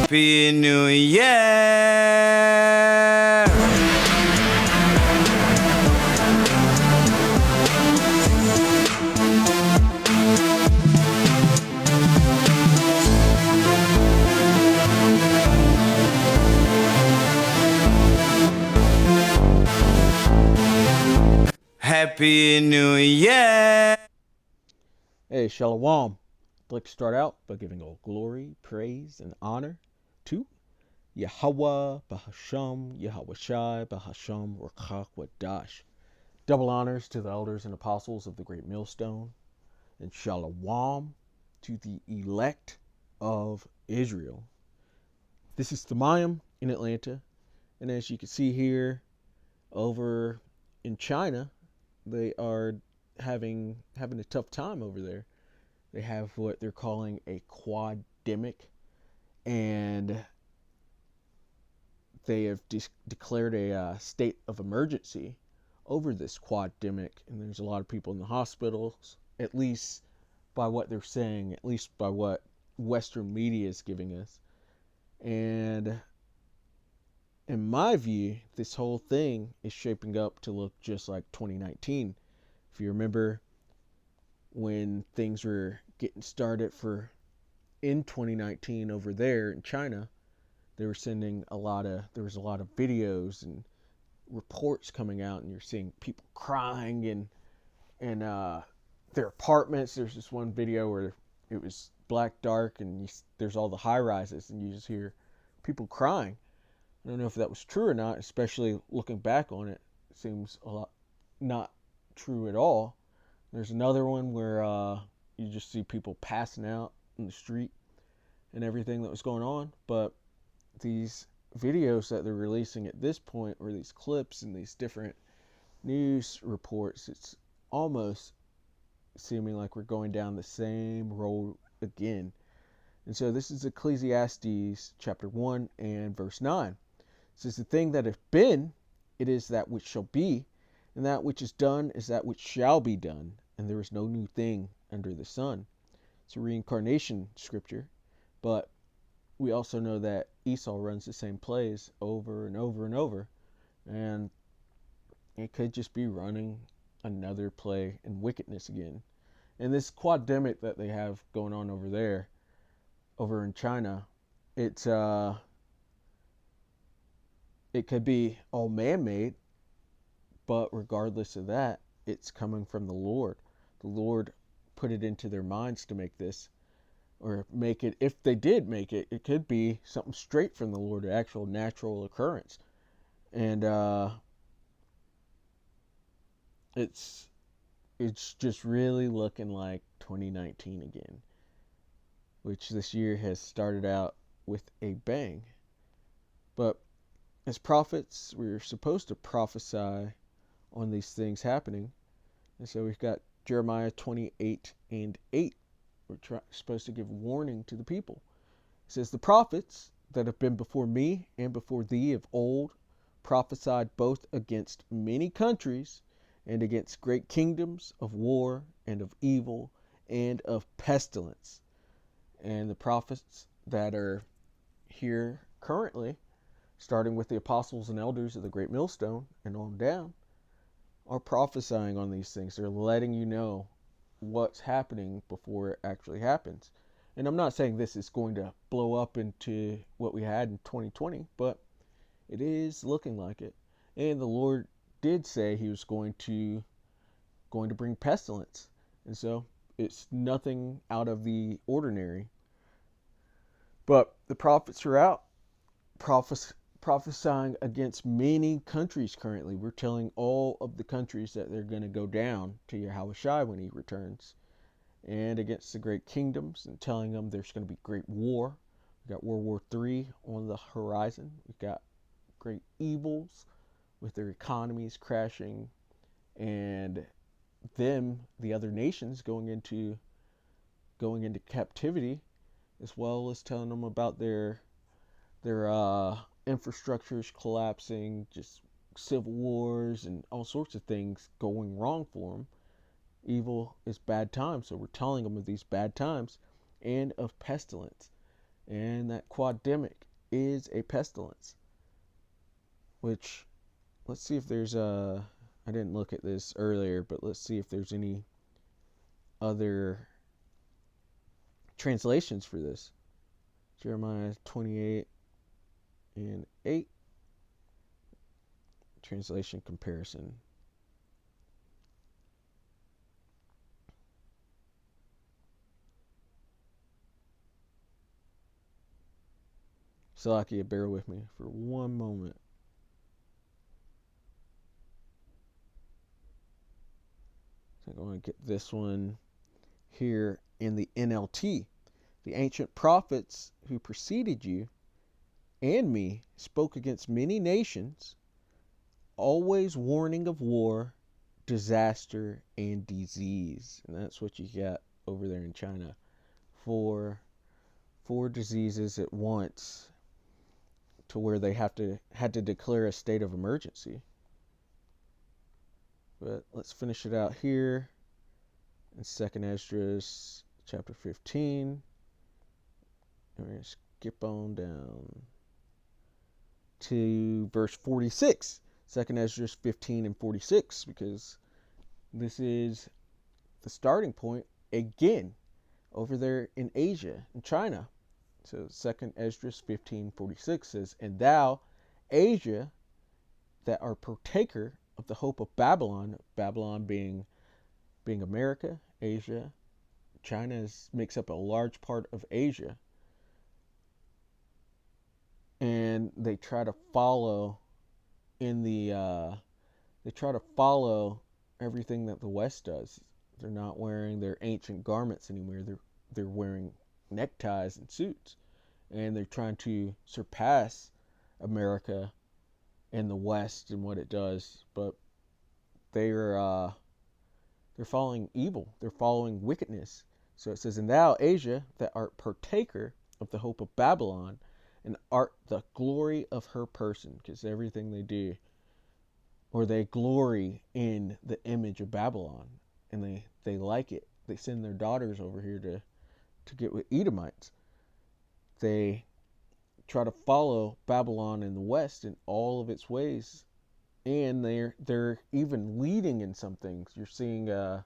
Happy New Year! Happy New Year! Hey, Shalom. I'd like to start out by giving all glory, praise, and honor to Yahweh, Bahasham, Yahweh Shai, Bahasham, Rakach, Wadash. Double honors to the elders and apostles of the Great Millstone, and Shalom to the elect of Israel. This is Thamayim in Atlanta, and as you can see here, over in China, they are having a tough time over there. They have what they're calling a quademic, and they have declared a state of emergency over this quademic. And there's a lot of people in the hospitals, at least by what they're saying, at least by what Western media is giving us. And in my view, this whole thing is shaping up to look just like 2019. If you remember, when things were getting started in 2019 over there in China, they were sending there was a lot of videos and reports coming out, and you're seeing people crying in their apartments. There's this one video where it was black dark, and there's all the high rises, and you just hear people crying. I don't know if that was true or not, especially looking back on it. It seems a lot not true at all. There's another one where you just see people passing out in the street and everything that was going on. But these videos that they're releasing at this point, or these clips and these different news reports, it's almost seeming like we're going down the same road again. And so this is Ecclesiastes chapter 1 and verse 9. It says, "The thing that hath been, it is that which shall be, and that which is done is that which shall be done, and there is no new thing under the sun." It's a reincarnation scripture, but we also know that Esau runs the same plays over and over and over, and it could just be running another play in wickedness again. And this quademic that they have going on over there, over in China, it could be all man-made, but regardless of that, it's coming from the Lord. The Lord put it into their minds to make this, or make it. If they did make it, it could be something straight from the Lord, an actual natural occurrence. And it's just really looking like 2019 again, which this year has started out with a bang. But as prophets, we're supposed to prophesy on these things happening. And so we've got Jeremiah 28 and 8. We're supposed to give warning to the people. It says, "The prophets that have been before me and before thee of old prophesied both against many countries and against great kingdoms of war and of evil and of pestilence." And the prophets that are here currently, starting with the apostles and elders of the Great Millstone and on down, are prophesying on these things. They're letting you know what's happening before it actually happens. And I'm not saying this is going to blow up into what we had in 2020, but it is looking like it. And the Lord did say he was going to bring pestilence. And so it's nothing out of the ordinary. But the prophets are out prophesying against many countries currently. We're telling all of the countries that they're going to go down to Yahweh Shai when he returns, and against the great kingdoms, and telling them there's going to be great war. We've got World War III on the horizon. We've got great evils with their economies crashing, and the other nations going into captivity, as well as telling them about their infrastructures collapsing, just civil wars and all sorts of things going wrong for them. Evil is bad times, so we're telling them of these bad times and of pestilence. And that quademic is a pestilence. Which, let's see if there's I didn't look at this earlier, but let's see if there's any other translations for this. Jeremiah 28 and 8. Translation comparison. Salakia, bear with me for one moment. I'm going to get this one here in the NLT. The ancient prophets who preceded you and me spoke against many nations, always warning of war, disaster, and disease. And that's what you got over there in China. Four diseases at once, to where they had to declare a state of emergency. But let's finish it out here in 2nd Esdras chapter 15. And we're going to skip on down to verse 46. 2nd Esdras 15 and 46, because this is the starting point again over there in Asia, in China. So 2nd Esdras 15:46 says, "And thou, Asia, that are partaker of the hope of Babylon," Babylon being America, Asia, China makes up a large part of Asia, and they try to follow everything that the West does. They're not wearing their ancient garments anymore. They're wearing neckties and suits, and they're trying to surpass America and the West and what it does. But they're following evil. They're following wickedness. So it says, "And thou, Asia, that art partaker of the hope of Babylon, and art the glory of her person," because everything they do, or they glory in the image of Babylon, and they like it. They send their daughters over here to get with Edomites. They try to follow Babylon in the West in all of its ways, and they're even leading in some things. You're seeing the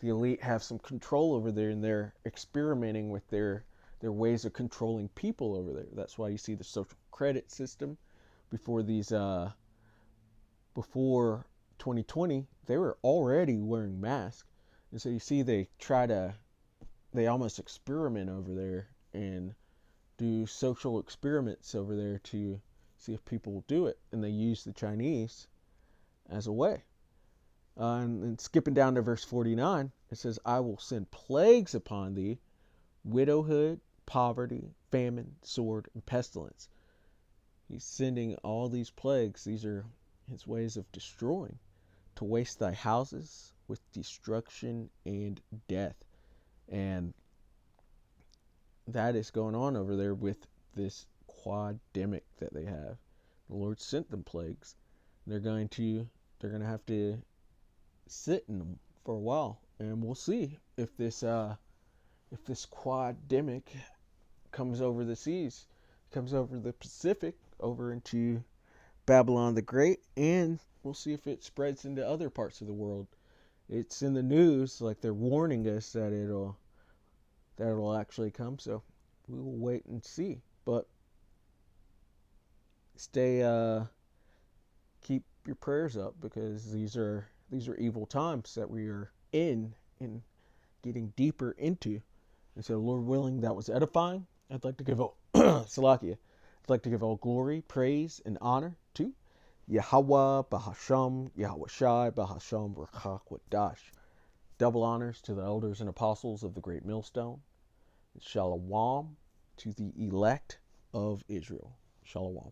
elite have some control over there, and they're experimenting with their ways of controlling people over there. That's why you see the social credit system. Before 2020, they were already wearing masks, and so you see they almost experiment over there and do social experiments over there to see if people will do it, and they use the Chinese as a way. And skipping down to verse 49, it says, "I will send plagues upon thee, widowhood, poverty, famine, sword, and pestilence." He's sending all these plagues. These are his ways of destroying, to waste thy houses with destruction and death. And that is going on over there with this quademic that they have. The Lord sent them plagues. They're going to have to sit in them for a while, and we'll see if this quademic comes over the seas, comes over the Pacific, over into Babylon the Great, and we'll see if it spreads into other parts of the world. It's in the news, like they're warning us that it'll actually come. So we will wait and see. But keep your prayers up, because these are evil times that we are in and getting deeper into. And so, Lord willing, that was edifying. I'd like to give all Salakia. I'd like to give all glory, praise, and honor to Yahweh Bahasham, Yahweh Shai Bahasham Rachak Wadash. Double honors to the elders and apostles of the great millstone. Shalom to the elect of Israel. Shalom.